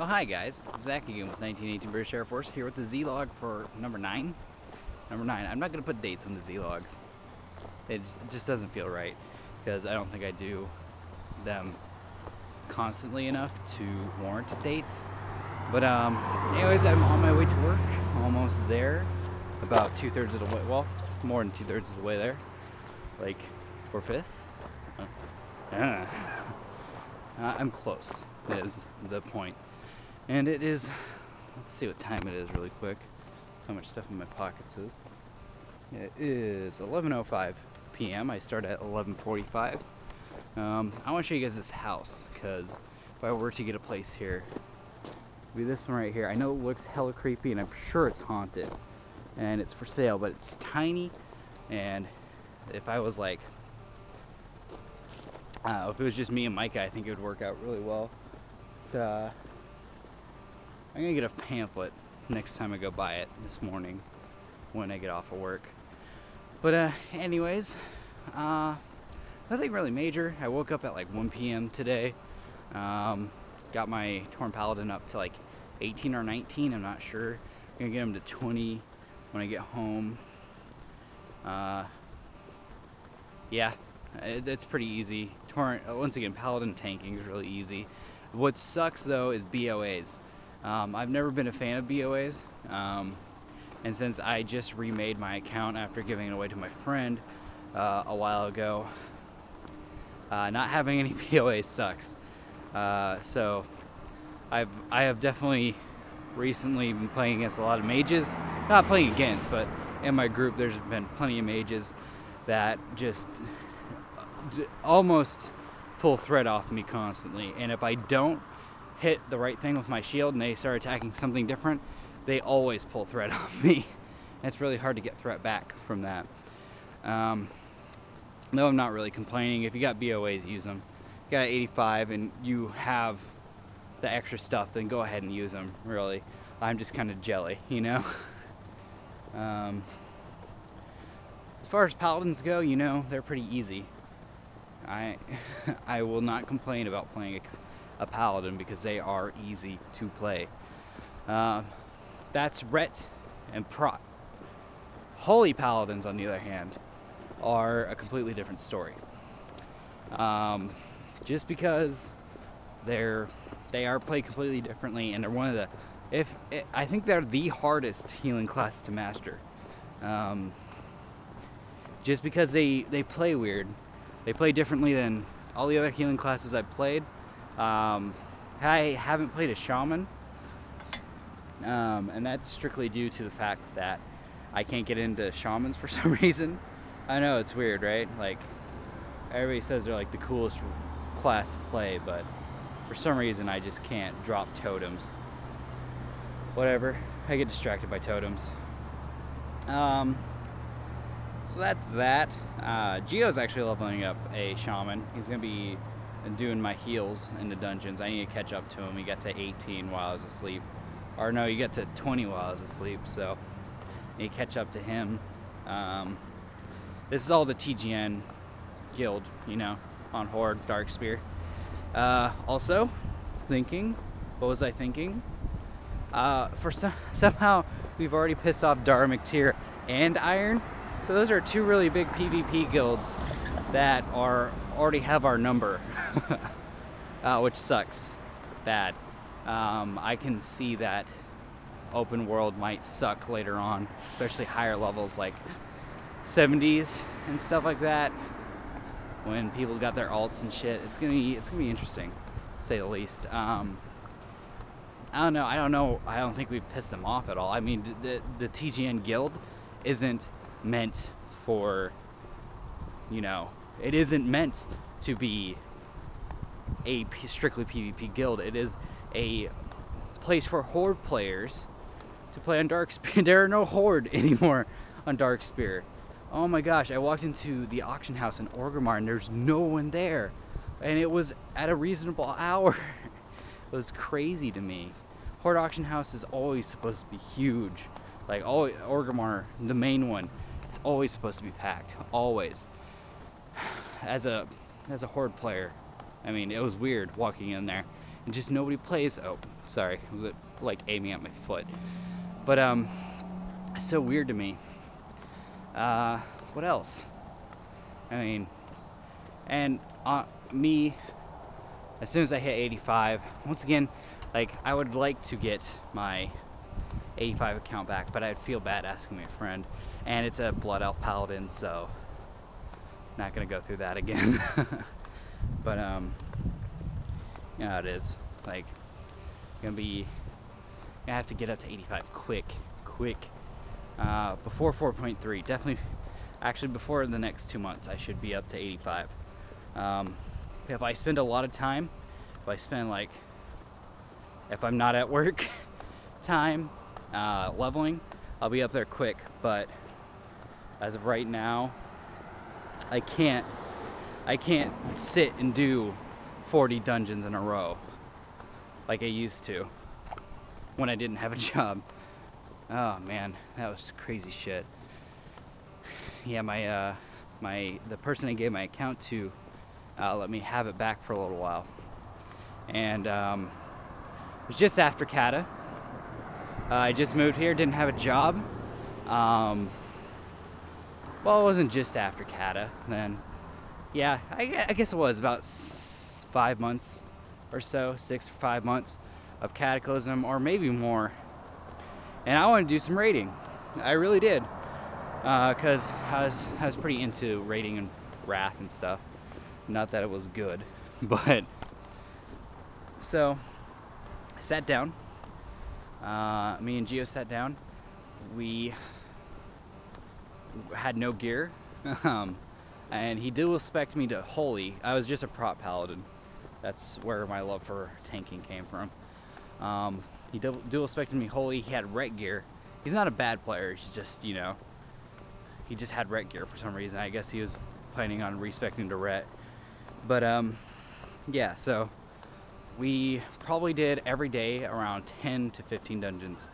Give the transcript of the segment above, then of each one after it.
Oh, hi guys, Zach again with 1918 British Air Force, here with the Zlog for number 9. Number 9. I'm not going to put dates on the Zlogs. It just doesn't feel right, because I don't think I do them constantly enough to warrant dates. But anyways, I'm on my way to work, almost there, about 2/3 of the way, well, more than 2/3 of the way there, like 4/5. I'm close, is the point. And it is, let's see what time it is really quick. So much stuff in my pockets is. It is 11:05 p.m. I start at 11:45. I want to show you guys this house, because if I were to get a place here, it'd be this one right here. I know it looks hella creepy and I'm sure it's haunted and it's for sale, but it's tiny, and if I was like, if it was just me and Micah, I think it would work out really well. So I'm gonna get a pamphlet next time I go by it this morning when I get off of work. But anyways, nothing really major. I woke up at like 1 p.m. today. Got my torn paladin up to like 18 or 19. I'm not sure. I'm gonna get him to 20 when I get home. Yeah, it's pretty easy. Once again, paladin tanking is really easy. What sucks though is BOAs. I've never been a fan of BOAs, and since I just remade my account after giving it away to my friend a while ago, not having any BOAs sucks. So I have definitely recently been playing against a lot of mages. Not playing against, but in my group there's been plenty of mages that just almost pull thread off me constantly, and if I don't hit the right thing with my shield and they start attacking something different, they always pull threat off me. And it's really hard to get threat back from that. No, I'm not really complaining. If you got BOAs, use them. If you got 85 and you have the extra stuff, then go ahead and use them, really. I'm just kind of jelly, you know? As far as paladins go, you know, they're pretty easy. I will not complain about playing a paladin because they are easy to play. That's Ret and Prot. Holy paladins, on the other hand, are a completely different story. Just because they are played completely differently, and they're one of the, I think they're the hardest healing class to master. Just because they play weird. They play differently than all the other healing classes I've played. I haven't played a shaman, and that's strictly due to the fact that I can't get into shamans for some reason. I know, it's weird, right? Like, everybody says they're like the coolest class to play, but for some reason I just can't drop totems. Whatever, I get distracted by totems. So that's that. Gio's actually leveling up a shaman. He's gonna be doing my heals in the dungeons. I need to catch up to him. He got to 18 while I was asleep. Or no, he got to 20 while I was asleep, so I need to catch up to him. This is all the TGN guild, you know, on Horde, Darkspear. Also, thinking, what was I thinking? Somehow we've already pissed off Dara McTeer and Iron. So those are two really big PvP guilds that already have our number, which sucks bad. I can see that open world might suck later on, especially higher levels like 70s and stuff like that. When people got their alts and shit, it's gonna be interesting, to say the least. I don't know. I don't think we've pissed them off at all. I mean, the TGN guild isn't meant for, you know, it isn't meant to be a strictly PvP guild. It is a place for Horde players to play on Darkspear. There are no Horde anymore on Darkspear. Oh my gosh, I walked into the auction house in Orgrimmar and there's no one there, and it was at a reasonable hour. It was crazy to me. Horde auction house is always supposed to be huge. Like, always, Orgrimmar, the main one, it's always supposed to be packed. Always. As a Horde player, I mean, it was weird walking in there and just nobody plays. Oh, Sorry, was it like aiming at my foot? But it's so weird to me. What else? I mean, and me, as soon as I hit 85, once again, like, I would like to get my 85 account back, but I'd feel bad asking my friend, and it's a Blood Elf Paladin, so not gonna go through that again. But you know how it is. Like, gonna have to get up to 85 quick. Before 4.3, definitely. Actually, before the next 2 months, I should be up to 85. If I spend a lot of time, if I'm not at work time leveling, I'll be up there quick. But as of right now, I can't sit and do 40 dungeons in a row like I used to when I didn't have a job. Oh man, that was crazy shit. Yeah, the person I gave my account to let me have it back for a little while, and it was just after Kata. I just moved here, didn't have a job. Well, it wasn't just after Kata. Then, yeah, I guess it was about 5 months or so, 6 or 5 months of Cataclysm, or maybe more. And I wanted to do some raiding. I really did, because I was pretty into raiding and Wrath and stuff. Not that it was good, but so I sat down. Me and Gio sat down. We had no gear, and he dual spec'd me to Holy. I was just a prop paladin. That's where my love for tanking came from. He dual spec'd me Holy. He had ret gear. He's not a bad player. He's just, you know, he just had ret gear for some reason. I guess he was planning on respecting to ret. But yeah, so we probably did every day around 10 to 15 dungeons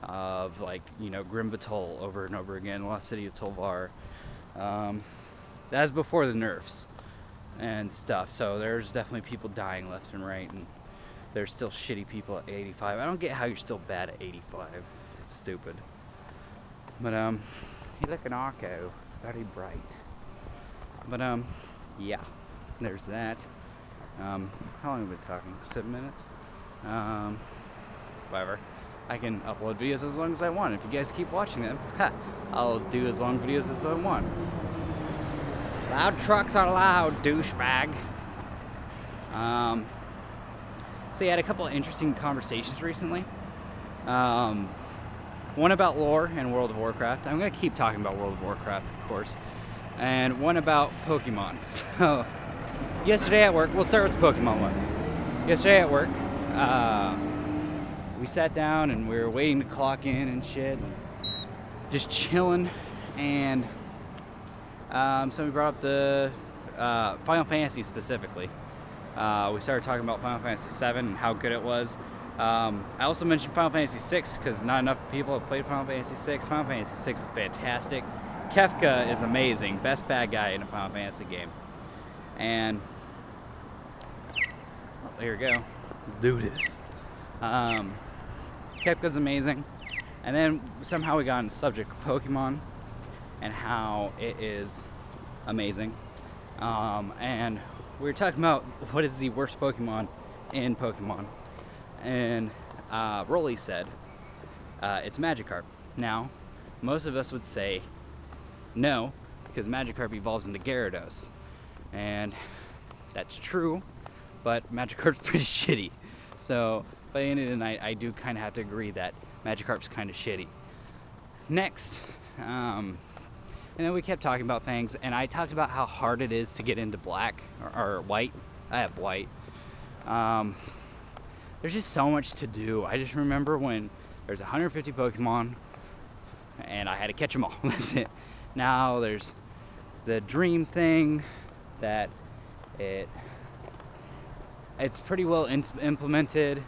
of, like, you know, Grim Batol over and over again, Lost City of Tolvar. That's before the nerfs and stuff, so there's definitely people dying left and right, and there's still shitty people at 85. I don't get how you're still bad at 85. It's stupid. But you look an Arco. It's very bright. But yeah, there's that. How long have we been talking? 7 minutes? Whatever. I can upload videos as long as I want. If you guys keep watching them, I'll do as long videos as I want. Loud trucks are loud, douchebag. So yeah, I had a couple of interesting conversations recently. One about lore and World of Warcraft. I'm gonna keep talking about World of Warcraft, of course. And one about Pokemon. So yesterday at work, we'll start with the Pokemon one. Yesterday at work, we sat down and we were waiting to clock in and shit, just chilling, and somebody brought up the Final Fantasy specifically. We started talking about Final Fantasy VII and how good it was. I also mentioned Final Fantasy VI because not enough people have played Final Fantasy VI. Final Fantasy VI is fantastic. Kefka is amazing, best bad guy in a Final Fantasy game. And there you go. Let's do this. Kefka's amazing. And then somehow we got on the subject of Pokemon and how it is amazing. And we were talking about what is the worst Pokemon in Pokemon. And Rolly said it's Magikarp. Now, most of us would say no, because Magikarp evolves into Gyarados. And that's true, but Magikarp's pretty shitty. So by the end of the night, I do kind of have to agree that Magikarp's kind of shitty. Next, and then we kept talking about things, and I talked about how hard it is to get into black, or white. I have white. There's just so much to do. I just remember when there's 150 Pokemon, and I had to catch them all. That's it. Now there's the dream thing that it's pretty well implemented,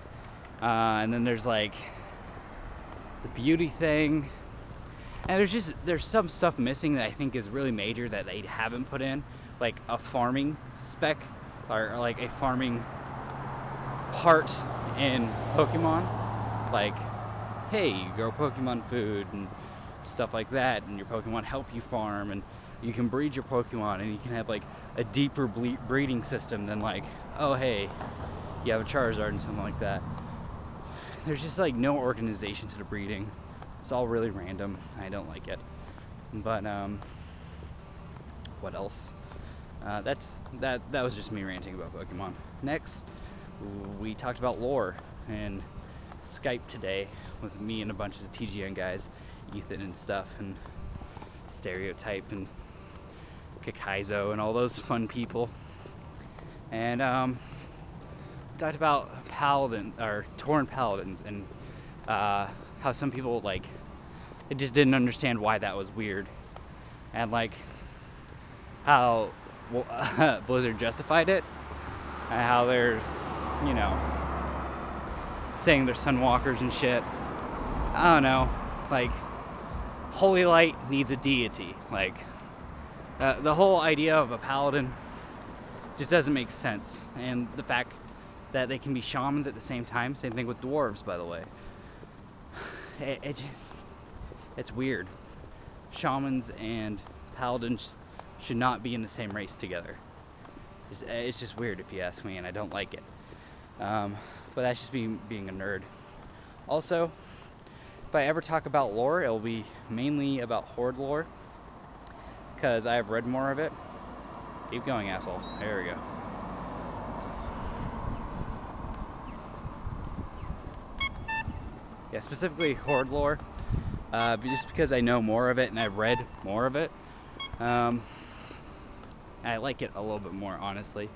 and then there's like the beauty thing, and there's some stuff missing that I think is really major that they haven't put in, like a farming spec, or like a farming part, if in Pokemon. Like, hey, you grow Pokemon food and stuff like that, and your Pokemon help you farm, and you can breed your Pokemon, and you can have like a deeper breeding system than like, oh hey, you have a Charizard and something like that. There's just like no organization to the breeding. It's all really random. I don't like it. But what else? That was just me ranting about Pokemon. Next, we talked about lore and Skype today with me and a bunch of the TGN guys, Ethan and stuff, and Stereotype and Kakaizo and all those fun people. And we talked about Tauren Paladins, and how some people like they just didn't understand why that was weird, and like how Blizzard justified it, and how they're, you know, saying they're Sunwalkers and shit. I don't know, like, Holy Light needs a deity. Like, the whole idea of a paladin just doesn't make sense. And the fact that they can be shamans at the same time, same thing with dwarves, by the way. It's weird. Shamans and paladins should not be in the same race together. It's just weird, if you ask me, and I don't like it. But that's just being a nerd. Also, if I ever talk about lore, it'll be mainly about Horde lore, because I have read more of it. Keep going, asshole. There we go. Yeah, specifically Horde lore, but just because I know more of it and I've read more of it. I like it a little bit more, honestly.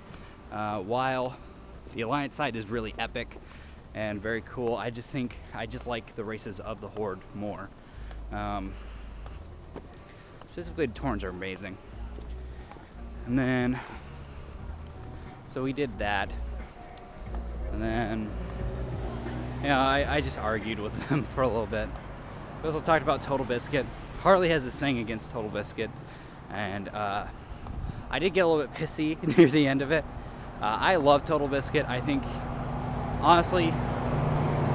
While the Alliance side is really epic and very cool, I just like the races of the Horde more. Specifically, the Taurens are amazing. And then, so we did that. And then, I just argued with them for a little bit. We also talked about Total Biscuit. Harley has this thing against Total Biscuit, and I did get a little bit pissy near the end of it. I love Total Biscuit. I think, honestly,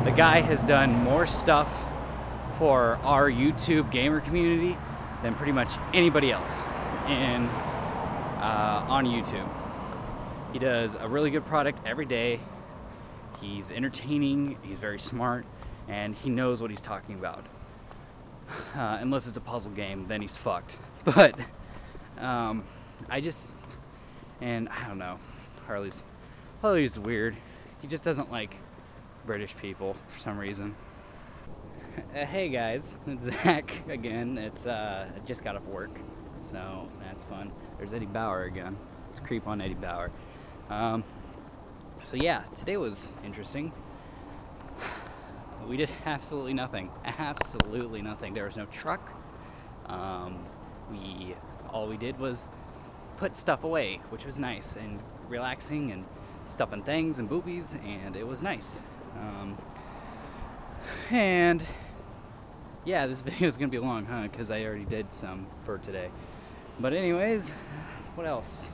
the guy has done more stuff for our YouTube gamer community than pretty much anybody else on YouTube. He does a really good product every day. He's entertaining, he's very smart, and he knows what he's talking about. Unless it's a puzzle game, then he's fucked. But I don't know, Harley's weird. He just doesn't like British people for some reason. Hey guys, it's Zach again. I just got off work, so that's fun. There's Eddie Bauer again. Let's creep on Eddie Bauer. So yeah, today was interesting. We did absolutely nothing. Absolutely nothing. There was no truck. All we did was put stuff away, which was nice and relaxing, and stuffing things and boobies, and it was nice. And yeah, this video is gonna be long, huh? Because I already did some for today. But anyways, what else?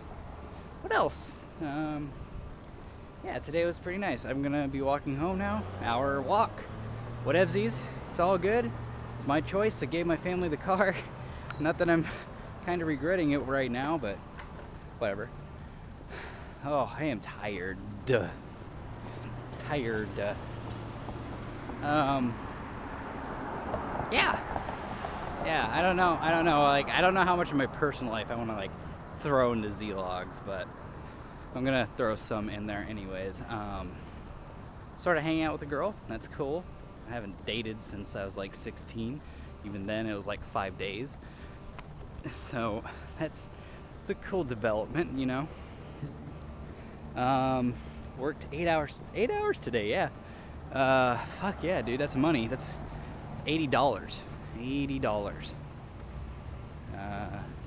Yeah, today was pretty nice. I'm gonna be walking home now. Hour walk. Whatevsies. It's all good. It's my choice. I gave my family the car. Not that I'm kind of regretting it right now, but whatever. Oh, I am tired. Tired. Yeah, I don't know. Like, I don't know how much of my personal life I want to like throw into Zlogs, but I'm gonna throw some in there anyways. Started hanging out with a girl. That's cool. I haven't dated since I was like 16. Even then, it was like 5 days. So it's a cool development, you know. Worked 8 hours. 8 hours today, yeah. Fuck yeah, dude. That's money. That's $80. $80.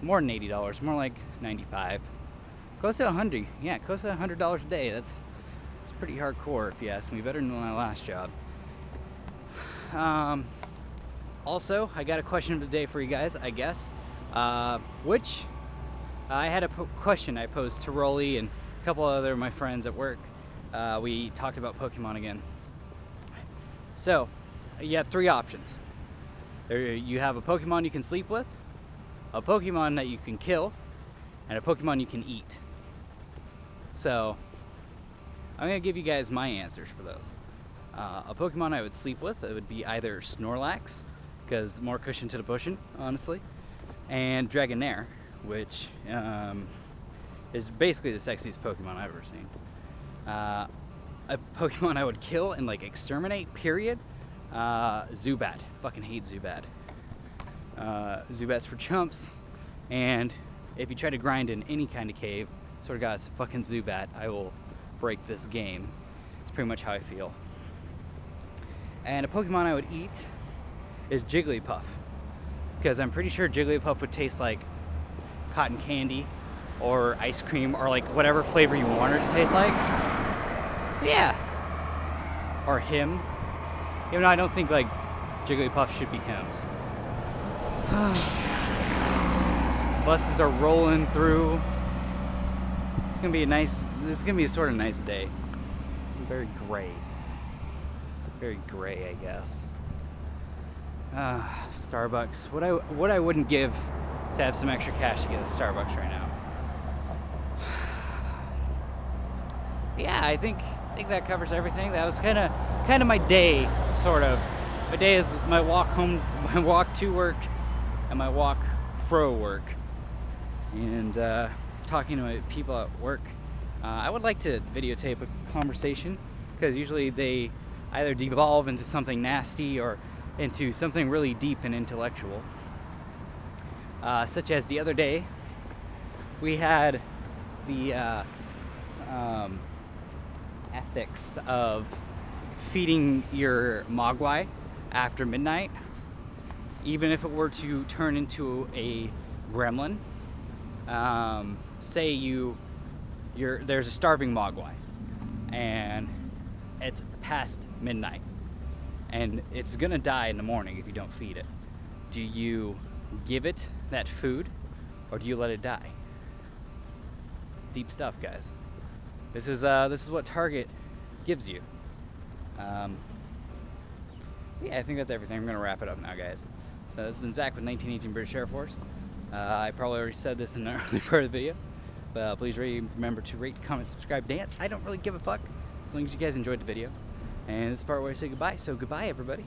More than $80. More like 95. Close to 100. Yeah, close to $100 a day. That's pretty hardcore, if you ask me. Better than my last job. Also, I got a question of the day for you guys, I guess. I had a question I posed to Rolly and a couple other of my friends at work. We talked about Pokemon again. So you have three options. You have a Pokemon you can sleep with, a Pokemon that you can kill, and a Pokemon you can eat. So I'm gonna give you guys my answers for those. A Pokemon I would sleep with, it would be either Snorlax, because more cushion to the pushing, honestly, and Dragonair, which is basically the sexiest Pokemon I've ever seen. A Pokemon I would kill and like exterminate, period. Zubat. Fucking hate Zubat. Zubat's for chumps, and if you try to grind in any kind of cave, sort of God, it's fucking Zubat, I will break this game. It's pretty much how I feel. And a Pokemon I would eat is Jigglypuff, because I'm pretty sure Jigglypuff would taste like cotton candy or ice cream or like whatever flavor you want it to taste like. So yeah. Or him. Even though I don't think like Jigglypuff should be hymns. Buses are rolling through. It's gonna be a nice, it's gonna be a sort of nice day. Very gray. Very gray, I guess. Starbucks. What I wouldn't give to have some extra cash to get a Starbucks right now. Yeah, I think that covers everything. That was kind of my day, sort of. My day is my walk home, my walk to work, and my walk fro work, and talking to my people at work. I would like to videotape a conversation, because usually they either devolve into something nasty or into something really deep and intellectual. Such as the other day, we had the ethics of feeding your Mogwai after midnight, even if it were to turn into a gremlin. Say there's a starving Mogwai, and it's past midnight, and it's gonna die in the morning if you don't feed it. Do you give it that food, or do you let it die? Deep stuff, guys. This is what Target gives you. Yeah, I think that's everything. I'm gonna wrap it up now, guys. So this has been Zach with 1918 British Air Force. I probably already said this in the early part of the video, but please remember to rate, comment, subscribe, dance. I don't really give a fuck as long as you guys enjoyed the video. And this is the part where I say goodbye. So goodbye, everybody.